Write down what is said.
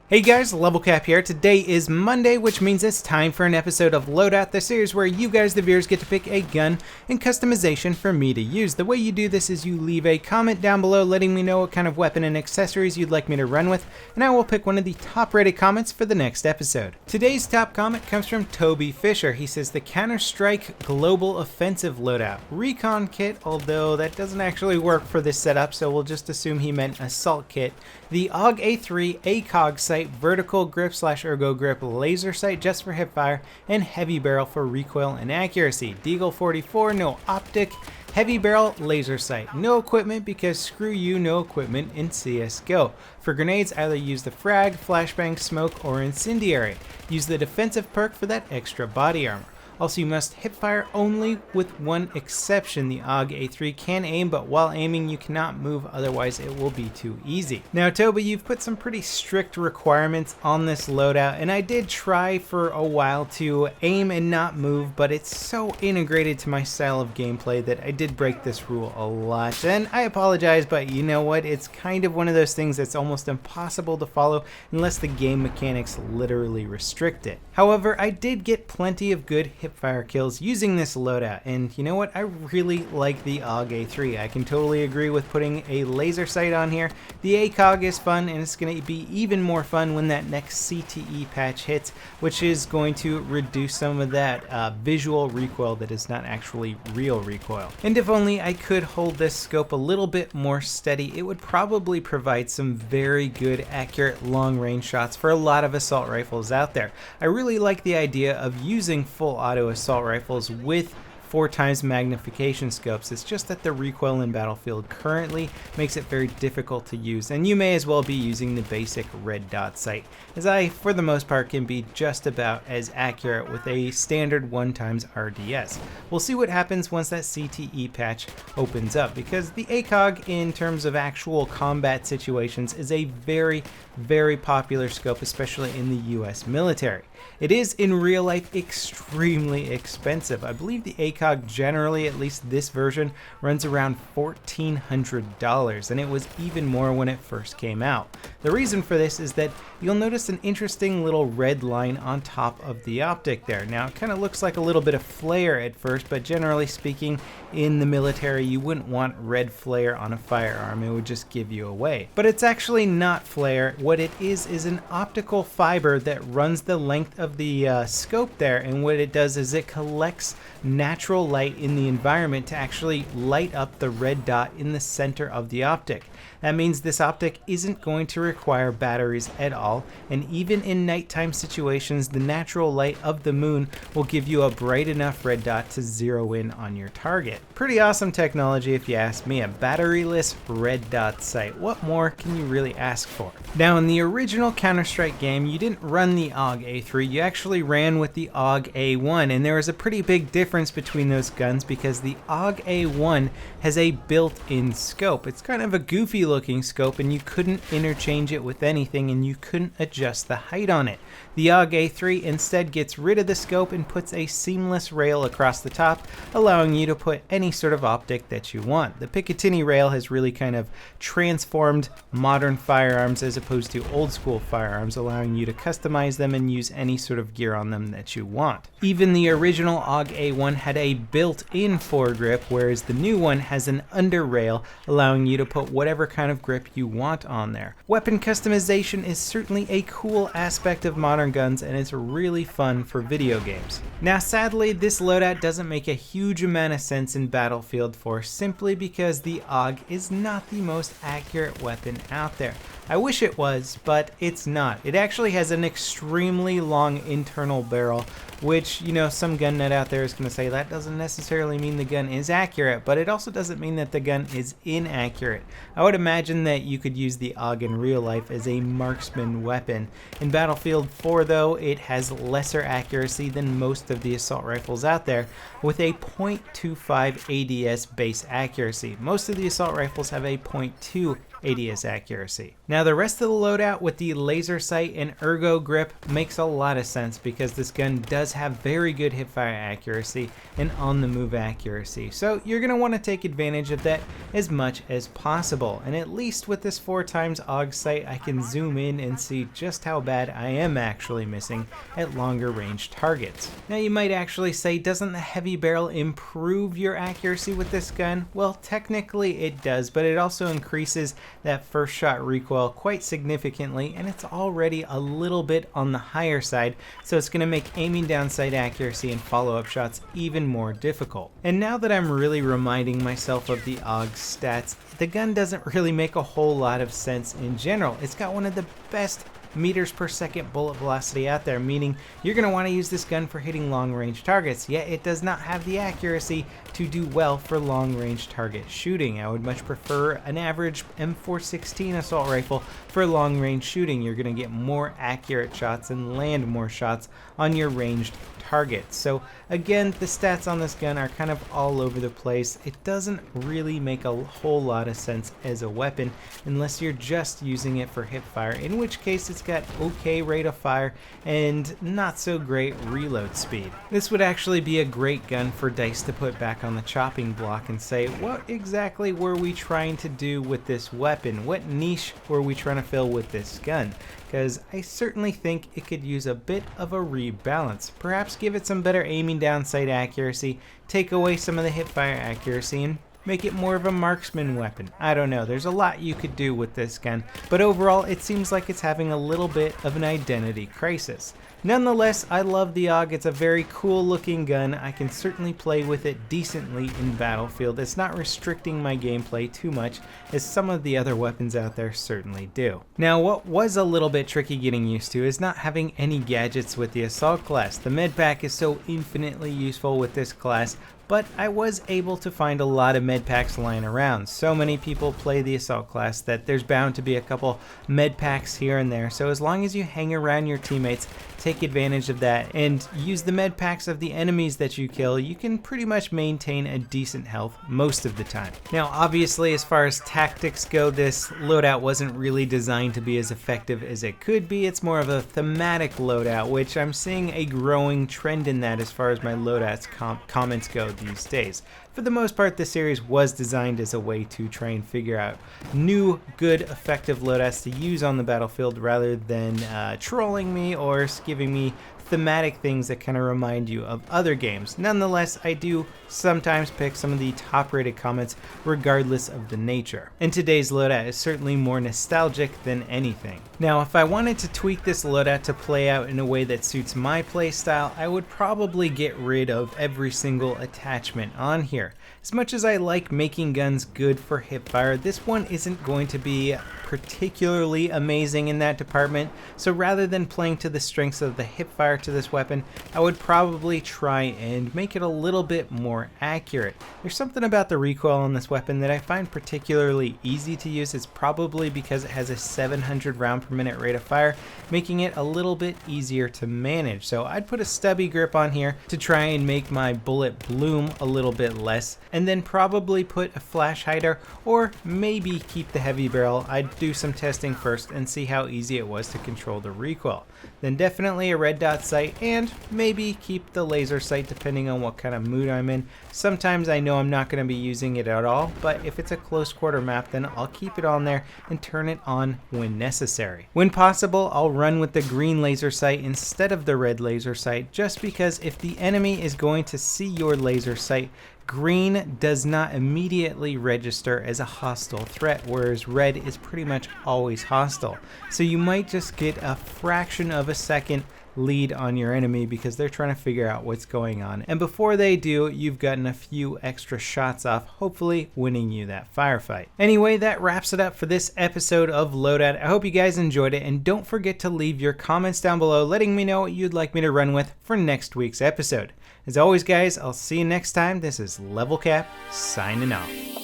Hey guys, LevelCap here. Today is Monday, which means it's time for an episode of Loadout, the series where you guys, the viewers, get to pick a gun and customization for me to use. The way you do this is you leave a comment down below letting me know what kind of weapon and accessories you'd like me to run with, and I will pick one of the top rated comments for the next episode. Today's top comment comes from Toby Fisher. He says the Counter-Strike Global Offensive Loadout Recon Kit, although that doesn't actually work for this setup, so we'll just assume he meant Assault Kit. The AUG A3 ACOG sight, vertical grip / ergo grip laser sight just for hipfire, and heavy barrel for recoil and accuracy. Deagle 44, no optic, heavy barrel laser sight. No equipment because screw you, no equipment in CSGO. For grenades, either use the frag, flashbang, smoke, or incendiary. Use the defensive perk for that extra body armor. Also, you must hipfire only with one exception. The AUG A3 can aim, but while aiming you cannot move, otherwise it will be too easy. Now Toby, you've put some pretty strict requirements on this loadout, and I did try for a while to aim and not move, but it's so integrated to my style of gameplay that I did break this rule a lot. And I apologize, but you know what? It's kind of one of those things that's almost impossible to follow unless the game mechanics literally restrict it. However, I did get plenty of good hipfire kills using this loadout, and you know what, I really like the AUG A3. I can totally agree with putting a laser sight on here. The ACOG is fun, and it's going to be even more fun when that next CTE patch hits, which is going to reduce some of that visual recoil that is not actually real recoil. And if only I could hold this scope a little bit more steady, it would probably provide some very good accurate long range shots for a lot of assault rifles out there. I really like the idea of using full auto assault rifles with 4x magnification scopes. It's just that the recoil in Battlefield currently makes it very difficult to use, and you may as well be using the basic red dot sight, as I, for the most part, can be just about as accurate with a standard 1x RDS. We'll see what happens once that CTE patch opens up, because the ACOG in terms of actual combat situations is a very, very popular scope, especially in the US military. It is in real life extremely expensive. I believe the ACOG generally, at least this version, runs around $1,400, and it was even more when it first came out. The reason for this is that you'll notice an interesting little red line on top of the optic there. Now it kind of looks like a little bit of flare at first, but generally speaking in the military you wouldn't want red flare on a firearm. It would just give you away. But it's actually not flare. What it is an optical fiber that runs the length of the scope there, and what it does is it collects natural light in the environment to actually light up the red dot in the center of the optic. That means this optic isn't going to require batteries at all, and even in nighttime situations the natural light of the moon will give you a bright enough red dot to zero in on your target. Pretty awesome technology if you ask me. A batteryless red dot sight. What more can you really ask for? Now in the original Counter-Strike game you didn't run the AUG A3, you actually ran with the AUG A1, and there was a pretty big difference between those guns because the AUG A1 has a built-in scope. It's kind of a goofy looking scope, and you couldn't interchange it with anything, and you couldn't adjust the height on it. The AUG A3 instead gets rid of the scope and puts a seamless rail across the top, allowing you to put any sort of optic that you want. The Picatinny rail has really kind of transformed modern firearms as opposed to old school firearms, allowing you to customize them and use any sort of gear on them that you want. Even the original AUG A1 had a built-in foregrip, whereas the new one has an under rail, allowing you to put whatever kind of grip you want on there. Weapon customization is certainly a cool aspect of modern guns, and it's really fun for video games. Now sadly, this loadout doesn't make a huge amount of sense in Battlefield 4 simply because the AUG is not the most accurate weapon out there. I wish it was, but it's not. It actually has an extremely long internal barrel, which, you know, some gun nut out there is going to say that doesn't necessarily mean the gun is accurate, but it also doesn't mean that the gun is inaccurate. I would imagine that you could use the AUG in real life as a marksman weapon. In Battlefield 4 though, it has lesser accuracy than most of the assault rifles out there, with a .25 ADS base accuracy. Most of the assault rifles have a .2 ADS accuracy. Now the rest of the loadout with the laser sight and ergo grip makes a lot of sense because this gun does have very good hipfire accuracy and on the move accuracy. So you're going to want to take advantage of that as much as possible. And at least with this 4x AUG sight, I can zoom in and see just how bad I am actually missing at longer range targets. Now you might actually say, doesn't the heavy barrel improve your accuracy with this gun? Well, technically it does, but it also increases that first shot recoil quite significantly, and it's already a little bit on the higher side, so it's going to make aiming down sight accuracy and follow-up shots even more difficult. And now that I'm really reminding myself of the AUG stats, the gun doesn't really make a whole lot of sense in general. It's got one of the best meters per second bullet velocity out there, meaning you're going to want to use this gun for hitting long range targets, yet it does not have the accuracy to do well for long range target shooting. I would much prefer an average M416 assault rifle for long range shooting. You're going to get more accurate shots and land more shots on your ranged targets. So again, the stats on this gun are kind of all over the place. It doesn't really make a whole lot of sense as a weapon unless you're just using it for hip fire, in which case it's got okay rate of fire and not so great reload speed. This would actually be a great gun for DICE to put back on the chopping block and say, what exactly were we trying to do with this weapon? What niche were we trying to fill with this gun? Because I certainly think it could use a bit of a rebalance. Perhaps give it some better aiming down sight accuracy, take away some of the hip fire accuracy, and make it more of a marksman weapon. I don't know, there's a lot you could do with this gun, but overall it seems like it's having a little bit of an identity crisis. Nonetheless, I love the AUG. It's a very cool looking gun. I can certainly play with it decently in Battlefield. It's not restricting my gameplay too much as some of the other weapons out there certainly do. Now, what was a little bit tricky getting used to is not having any gadgets with the Assault class. The med pack is so infinitely useful with this class, but I was able to find a lot of med packs lying around. So many people play the Assault class that there's bound to be a couple med packs here and there. So as long as you hang around your teammates, take advantage of that, and use the med packs of the enemies that you kill, you can pretty much maintain a decent health most of the time. Now obviously, as far as tactics go, this loadout wasn't really designed to be as effective as it could be. It's more of a thematic loadout, which I'm seeing a growing trend in that as far as my loadouts comments go these days. For the most part, this series was designed as a way to try and figure out new, good, effective loadouts to use on the battlefield rather than trolling me or giving me thematic things that kind of remind you of other games. Nonetheless, I do sometimes pick some of the top rated comments regardless of the nature. And today's loadout is certainly more nostalgic than anything. Now, if I wanted to tweak this loadout to play out in a way that suits my playstyle, I would probably get rid of every single attachment on here. As much as I like making guns good for hipfire, this one isn't going to be particularly amazing in that department, so rather than playing to the strengths of the hipfire to this weapon, I would probably try and make it a little bit more accurate. There's something about the recoil on this weapon that I find particularly easy to use. It's probably because it has a 700 round per minute rate of fire, making it a little bit easier to manage. So I'd put a stubby grip on here to try and make my bullet bloom a little bit less, and then probably put a flash hider, or maybe keep the heavy barrel. I'd do some testing first and see how easy it was to control the recoil. Then definitely a red dot sight, and maybe keep the laser sight depending on what kind of mood I'm in. Sometimes I know I'm not going to be using it at all, but if it's a close quarter map, then I'll keep it on there and turn it on when necessary. When possible, I'll run with the green laser sight instead of the red laser sight, just because if the enemy is going to see your laser sight, green does not immediately register as a hostile threat, whereas red is pretty much always hostile. So you might just get a fraction of a second lead on your enemy because they're trying to figure out what's going on. And before they do, you've gotten a few extra shots off, hopefully winning you that firefight. Anyway, that wraps it up for this episode of Loadout. I hope you guys enjoyed it, and don't forget to leave your comments down below letting me know what you'd like me to run with for next week's episode. As always, guys, I'll see you next time. This is LevelCap signing off.